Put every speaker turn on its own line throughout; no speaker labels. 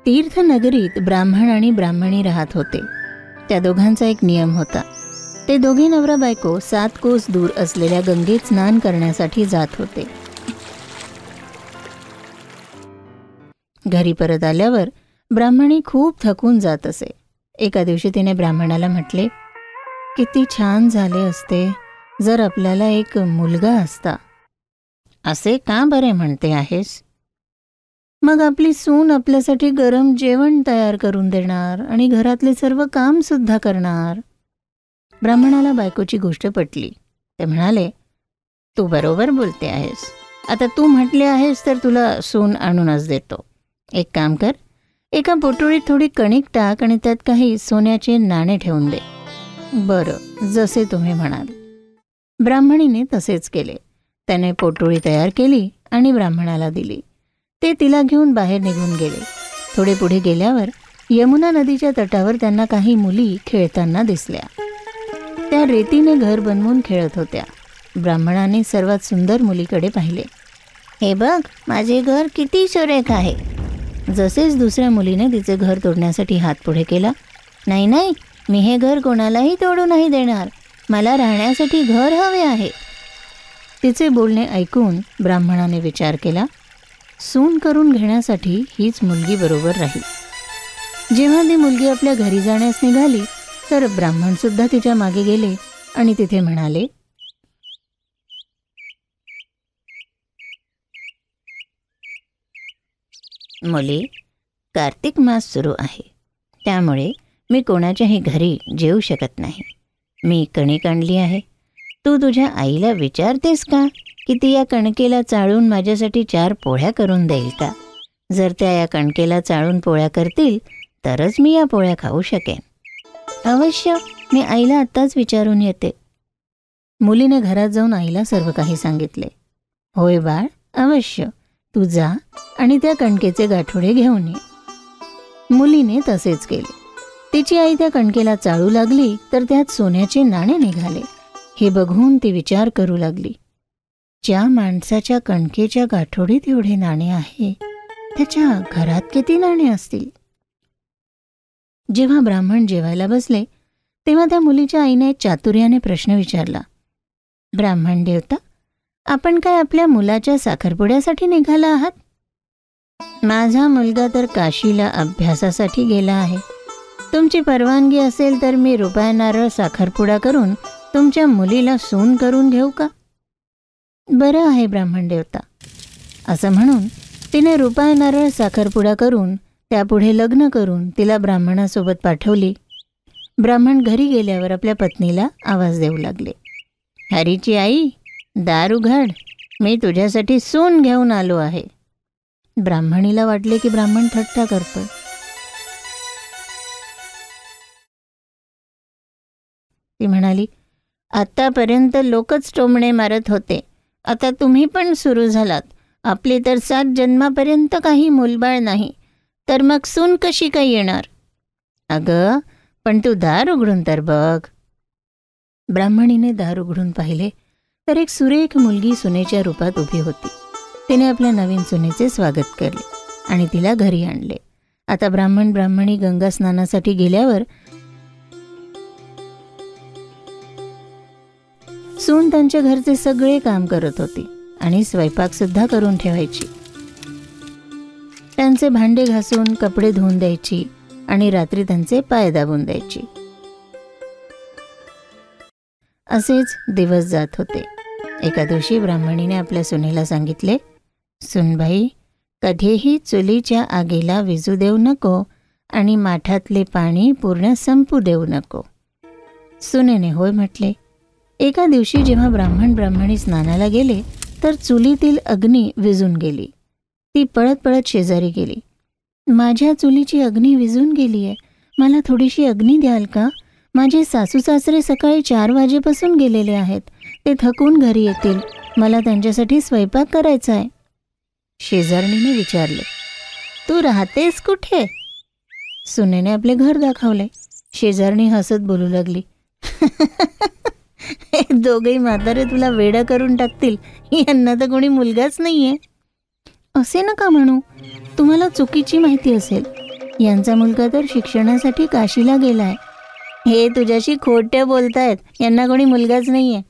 तीर्थनगरीत ब्राह्मण आणि ब्राह्मणी राहत होते. त्या दोघांचा एक नियम होता. ते दोघे नवरा बायको 7 कोस दूर असलेल्या गंगेत स्नान करण्यासाठी जात होते. घरी परत आल्यावर ब्राह्मणी खूप थकून जात असे. एका दिवशी तिने ब्राह्मणाला म्हटले, किती छान झाले असते जर आपल्याला एक मुलगा असता. असे का बरे म्हणते आहेस? मग आपली सून आपल्यासाठी गरम जेवण तयार करून देणार आणि घरातले सर्व काम सुद्धा करणार. ब्राह्मणाला बायकोची गोष्ट पटली. ते म्हणाले, तू बरोबर बोलते आहेस. आता तू म्हटले आहेस तर तुला सून आणूनच देतो. एक काम कर, एका पोटोळीत थोडी कणिक टाक आणि त्यात काही सोन्याचे नाणे ठेवून दे. बरं, जसे तुम्ही म्हणाल. ब्राह्मणीने तसेच केले. त्याने पोटोळी तयार केली आणि ब्राह्मणाला दिली. ते तिला घेऊन बाहेर निघून गेले. थोडे पुढे गेल्यावर यमुना नदीच्या तटावर त्यांना काही मुली खेळताना दिसल्या. त्या रेतीने घर बनवून खेळत होत्या. ब्राह्मणाने सर्वात सुंदर मुलीकडे पाहिले. हे बघ, माझे घर किती सुरेख आहे. जसेच दुसऱ्या मुलीने तिचे घर तोडण्यासाठी हात पुढे केला. नाही नाही, मी हे घर कोणालाही तोडू नाही देणार. मला राहण्यासाठी घर हवे आहे. तिचे बोलणे ऐकून ब्राह्मणाने विचार केला, सून करून घेण्यासाठी हीच मुलगी बरोबर राहील. जेव्हा ती मुलगी आपल्या घरी जाण्यास निघाली तर ब्राह्मण सुद्धा तिच्या मागे गेले आणि तिथे म्हणाले, मुली, कार्तिक मास सुरू आहे, त्यामुळे मी कोणाच्याही घरी जेवू शकत नाही. मी कणिक आणली आहे. तू तुझ्या आईला विचारतेस का की ती या कणकेला चाळून माझ्यासाठी 4 पोळ्या करून देईल का? जर त्या या कणकेला चाळून पोळ्या करतील तरच मी या पोळ्या खाऊ शकेन. अवश्य, मी आईला आत्ताच विचारून येते. मुलीने घरात जाऊन आईला सर्व काही सांगितले. होय बाळ, अवश्य, तू जा आणि त्या कणकेचे गाठोडे घेऊन ये. मुलीने तसेच केले. तिची आई त्या कणकेला चाळू लागली तर त्यात सोन्याचे नाणे निघाले. हे बघून ती विचार करू लागली, ज्या माणसाच्या कणकेच्या गाठोडीत एवढे नाणे आहे त्याच्या घरात किती नाणे असतील. जेव्हा ब्राह्मण जेवायला बसले तेव्हा त्या मुलीच्या आईने चातुर्याने प्रश्न विचारला. ब्राह्मण देवता, आपण काय आपल्या मुलाच्या साखरपुड्यासाठी निघाला आहात? माझा मुलगा तर काशीला अभ्यासासाठी गेला आहे. तुमची परवानगी असेल तर मी रुपया नारळ साखरपुडा करून तुमच्या मुलीला सून करून घेऊ का? बरं आहे ब्राह्मण देवता. असं म्हणून तिने रुपया नारळ साखरपुडा करून त्यापुढे लग्न करून तिला ब्राह्मणासोबत पाठवली. ब्राह्मण घरी गेल्यावर आपल्या पत्नीला आवाज देऊ लागले, हरीची आई, दार उघड, मी तुझ्यासाठी सून घेऊन आलो आहे. ब्राह्मणीला वाटले की ब्राह्मण थट्टा करतोय. ती म्हणाली, आतापर्यंत लोकच टोमणे मारत होते, आता तुम्ही पण सुरू झालात. आपली तर 7 जन्मापर्यंत काही मुलबाळ नाही, तर मग सून कशी काय येणार? अगं, पण तू दार उघडून तर बघ. ब्राह्मणीने दार उघडून पाहिले तर एक सुरेख मुलगी सुनेच्या रूपात उभी होती. तिने आपल्या नवीन सुनेचे स्वागत केले आणि तिला घरी आणले. आता ब्राह्मण ब्राह्मणी गंगा स्नानासाठी गेल्यावर सून त्यांच्या घरचे सगळे काम करत होती आणि स्वयंपाक सुद्धा करून ठेवायची. त्यांचे भांडे घासून कपडे धुवून द्यायची आणि रात्री त्यांचे पाय दाबून द्यायची. असेच दिवस जात होते. एका दिवशी ब्राह्मणीने आपल्या सुनेला सांगितले, सुनबाई, कधीही चुलीच्या आगीला विजू देऊ नको आणि माठातले पाणी पूर्ण संपू देऊ नको. सुनेने होय म्हटले. एका दिवशी जेव्हा ब्राह्मण ब्राह्मणी स्नानाला गेले तर चुलीतील अग्नी विझून गेली. ती पळत पळत शेजारी गेली. माझ्या चुलीची अग्नी विझून गेली आहे, मला थोडीशी अग्नी द्याल का? माझे सासू सासरे सकाळी 4 वाजेपासून गेलेले आहेत. ते थकून घरी येतील, मला त्यांच्यासाठी स्वयंपाक करायचा आहे. शेजारणीने विचारले, तू राहतेस कुठे? सुनेने आपले घर दाखवले. शेजारणी हसत बोलू लागली, हे दोघेही म्हातारे तुला वेडा करून टाकतील, यांना तर कोणी मुलगाच नाहीये. असे नका म्हणू, तुम्हाला चुकीची माहिती असेल. यांचा मुलगा तर शिक्षणासाठी काशीला गेलाय. हे तुझ्याशी खोटं बोलतायत, यांना कोणी मुलगाच नाहीये.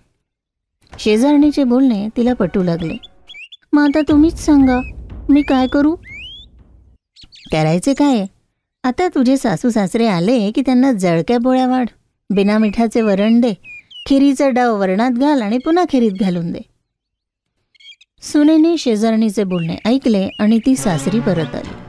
शेजारणीचे बोलणे तिला पटू लागले. मग आता तुम्हीच सांगा, मी काय करू? करायचे काय? आता तुझे सासू सासरे आले की त्यांना जळक्या पोळ्या वाढ, बिना मिठाचे वरण दे, खिरीचा डाव वरणात घाल आणि पुन्हा खिरीत घालून दे. सुनेने शेजारणीचे बोलणे ऐकले आणि ती सासरी परत आली.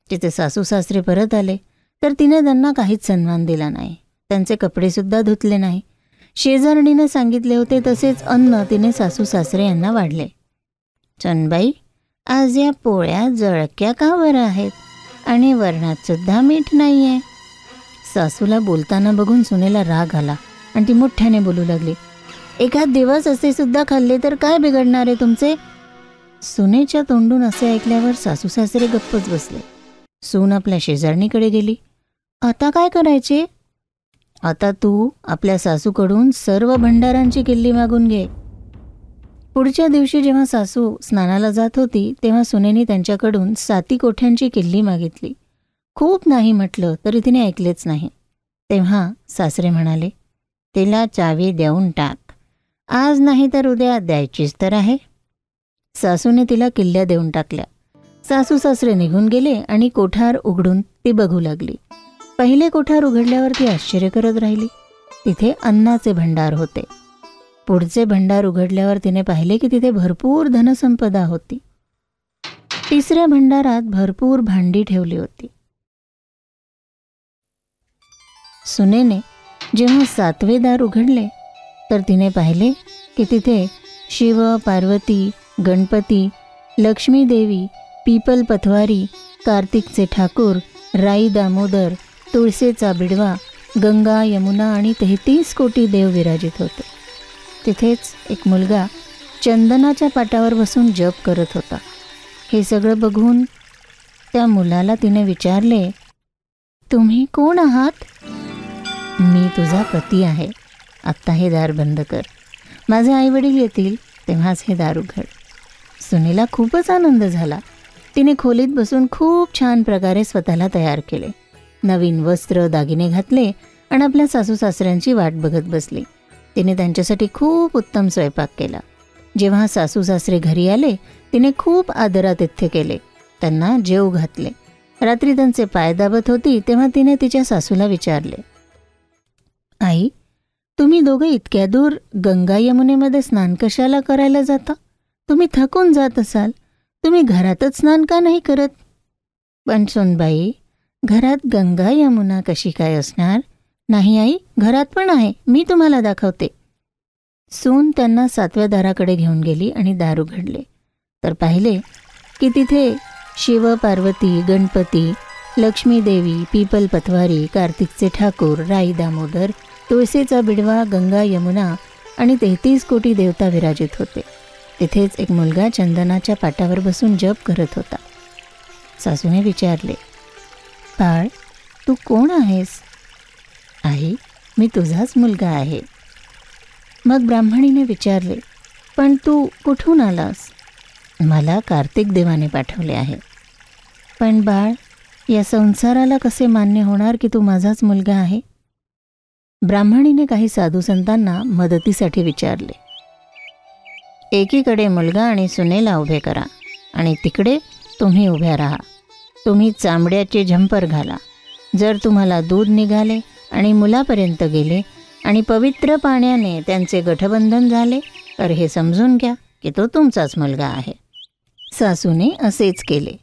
तिचे सासू सासरे परत आले तर तिने त्यांना काहीच सन्मान दिला नाही. त्यांचे कपडे सुद्धा धुतले नाही. शेजारणीने सांगितले होते तसेच अन्न तिने सासू सासरे यांना वाढले. चनबाई, आज या पोळ्या जळक्या का बरं आहेत आणि वरणात सुद्धा मीठ नाहीये. सासूला बोलताना बघून सुनेला राग आला आणि ती मोठ्याने बोलू लागली. एखाद दिवस असे सुद्धा खाल्ले तर काय बिघडणार आहे तुमचे? सुनेच्या तोंडून असे ऐकल्यावर सासू सासरे गप्पच बसले. सून आपल्या शेजारणीकडे गेली. आता काय करायचे? आता तू आपल्या सासूकडून सर्व भंडारांची किल्ली मागून घे. पुढच्या दिवशी जेव्हा सासू स्नानाला जात होती तेव्हा सुनेनी त्यांच्याकडून 7 कोठ्यांची किल्ली मागितली. खूप नाही म्हटलं तरी तिने ऐकलेच नाही. तेव्हा सासरे म्हणाले, तिला चावी देऊन टाक, आज नाही तर उद्या द्यायचीच तर आहे. सासूने तिला किल्ल्या देऊन टाकल्या. सासू सासरे निघून गेले आणि कोठार उघडून ती बघू लागली. पहिले कोठार उघडल्यावर ती आश्चर्य करत राहिली. तिथे अन्नाचे भंडार होते. पुढचे भंडार उघडल्यावर तिने पाहिले की तिथे भरपूर धनसंपदा होती. तिसऱ्या भंडारात भरपूर भांडी ठेवली होती. सुनेने जेव्हा 7वे दार उघडले तर तिने पाहिले की तिथे शिव, पार्वती, गणपती, लक्ष्मी देवी, पीपल पथवारी, कार्तिकचे ठाकूर, राई दामोदर, तुळसेचा बिडवा, गंगा, यमुना आणि 33 कोटी देव विराजित होते. तिथेच एक मुलगा चंदनाच्या पाटावर बसून जप करत होता. हे सगळं बघून त्या मुलाला तिने विचारले, तुम्ही कोण आहात? मी तुझा पती आहे. आत्ता हे दार बंद कर. माझे आईवडील येतील तेव्हाच हे दार उघड. सुनेला खूपच आनंद झाला. तिने खोलीत बसून खूप छान प्रकारे स्वतःला तयार केले. नवीन वस्त्र, दागिने घातले आणि आपल्या सासू सासऱ्यांची वाट बघत बसली. तिने त्यांच्यासाठी खूप उत्तम स्वयंपाक केला. जेव्हा सासू सासरे घरी आले तिने खूप आदरातिथ्य केले. त्यांना जेव घातले. रात्री त्यांचे पाय दाबत होती तेव्हा तिने तिच्या सासूला विचारले, आई, तुम्ही दोघे इतक्या दूर गंगा यमुनेमध्ये स्नान कशाला करायला जाता? तुम्ही थकून जात असाल. तुम्ही घरातच स्नान का नाही करत? पण सुनबाई, घरात गंगा यमुना कशी काय असणार? नाही आई, घरात पण आहे, मी तुम्हाला दाखवते. सून त्यांना 7व्या दाराकडे घेऊन गेली आणि दार उघडले तर पाहिले की तिथे शिव, पार्वती, गणपती, लक्ष्मी देवी, पीपल पथवारी, कार्तिकचे ठाकूर, राई दामोदर, तुळसेचा बिडवा, गंगा, यमुना आणि 33 कोटी देवता विराजित होते. तिथेच एक मुलगा चंदनाच्या पाटावर बसून जप करत होता. सासूने विचारले, बाळ, तू कोण आहेस? आई, मी तुझाच मुलगा आहे. मग ब्राह्मणीने विचारले, पण तू कुठून आलास? मला कार्तिक देवाने पाठवले आहे. पण बाळ, या संसाराला कसे मान्य होणार की तू माझाच मुलगा आहे? ब्राह्मणीने काही साधू संतांना मदतीसाठी विचारले. एकीकडे मुलगा आणि सुनेला उभे करा आणि तिकडे तुम्ही उभ्या राहा. तुम्ही चामड्याचे झंपर घाला. जर तुम्हाला दूध निघाले आणि मुलापर्यंत गेले आणि पवित्र पाण्याने त्यांचे गठबंधन झाले तर हे समजून घ्या की तो तुमचाच मुलगा आहे. सासूने असेच केले.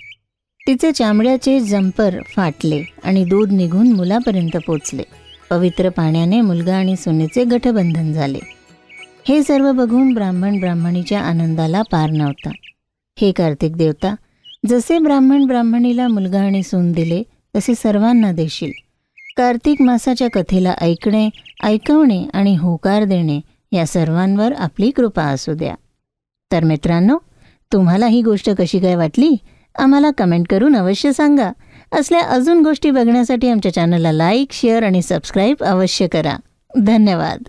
तिचे चामड्याचे झंपर फाटले आणि दूध निघून मुलापर्यंत पोचले. पवित्र पाण्याने मुलगा आणि सुनेचे गठबंधन झाले. हे सर्व बघून ब्राह्मण ब्राह्मणीच्या आनंदाला पार नव्हता. हे कार्तिक देवता, जसे ब्राह्मण ब्राह्मणीला मुलगा आणि सून दिले तसे सर्वांना देशील. कार्तिक मासाच्या कथेला ऐकणे, ऐकवणे आणि होकार देणे या सर्वांवर आपली कृपा असू द्या. तर मित्रांनो, तुम्हाला ही गोष्ट कशी काय वाटली आम्हाला कमेंट करून अवश्य सांगा. असल्या अजून गोष्टी बघण्यासाठी आमच्या चॅनलला लाईक, शेअर आणि सबस्क्राईब अवश्य करा. धन्यवाद.